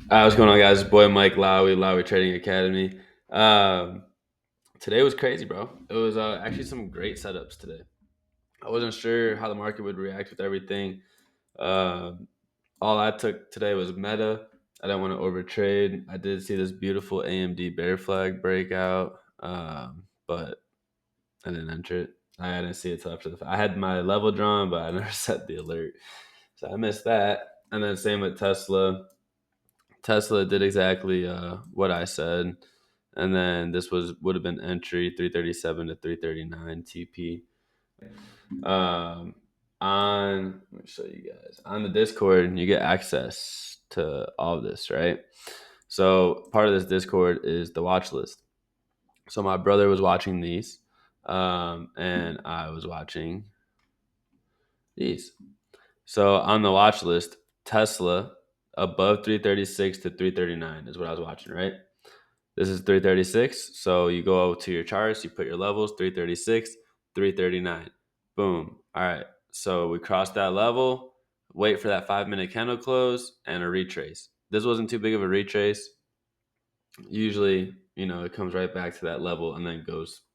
What's going on, guys? It's boy Mike Lowy, Lowy Trading Academy. Um, Today was crazy, bro. It was actually some great setups today. I wasn't sure how the market would react with everything. Um, all I took today was meta. I didn't want to overtrade. I did see this beautiful AMD bear flag breakout, but I didn't enter it. I didn't see it till after I had my level drawn, but I never set the alert, so I missed that. And then same with Tesla. Tesla did exactly what I said, and then this would have been entry 337 to 339 TP. Um, on let me show you guys on the Discord, you get access to all of this, right? So part of this Discord is the watch list. So my brother was watching these, and I was watching these. So on the watch list, Tesla above 336 to 339 is what I was watching, right? This is 336. So you go to your charts, you put your levels 336, 339. Boom. All right. So we crossed that level, wait for that 5 minute candle close and a retrace. This wasn't too big of a retrace. Usually, it comes right back to that level and then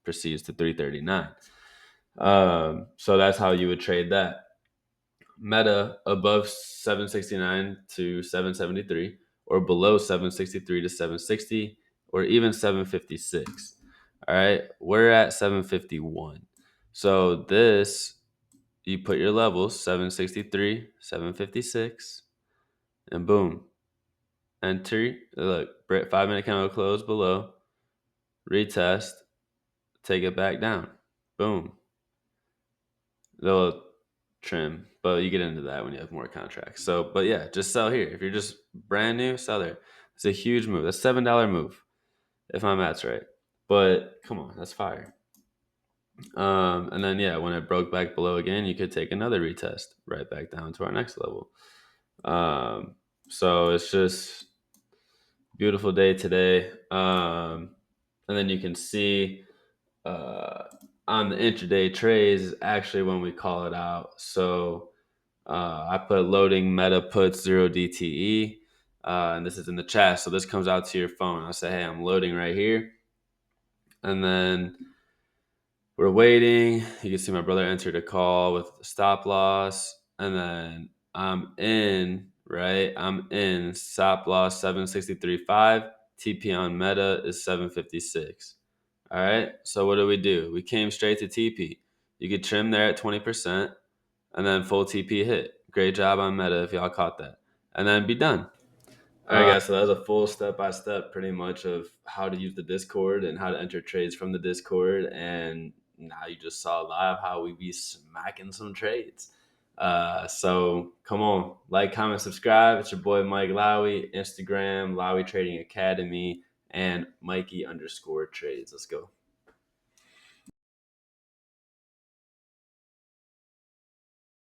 proceeds to 339. So that's how you would trade that. Meta above 769 to 773, or below 763 to 760, or even 756. All right, we're at 751. So this, you put your levels 763, 756, and boom, enter. Look, 5 minute candle close below, retest, take it back down. Boom. Little trim, but you get into that when you have more contracts. So, but yeah, just sell here. If you're just brand new, sell there. It's a huge move. That's $7 move, if my math's right. But come on, that's fire. And then yeah, when it broke back below again, you could take another retest right back down to our next level. So it's just beautiful day today. And then you can see on the intraday trades is actually when we call it out. So I put loading meta puts 0 DTE, and this is in the chat. So this comes out to your phone. I'll say, hey, I'm loading right here. And then we're waiting. You can see my brother entered a call with stop loss. And then I'm in, right? I'm in stop loss 763.5. TP on meta is 756. All right. So what do? We came straight to TP. You could trim there at 20%, and then full TP hit. Great job on meta if y'all caught that. And then be done. All right, guys. So that was a full step by step, pretty much, of how to use the Discord and how to enter trades from the Discord. And now you just saw live how we be smacking some trades. So come on, like, comment, subscribe. It's your boy Mike Lowy, Instagram Lowy Trading Academy, and Mikey _trades. Let's go.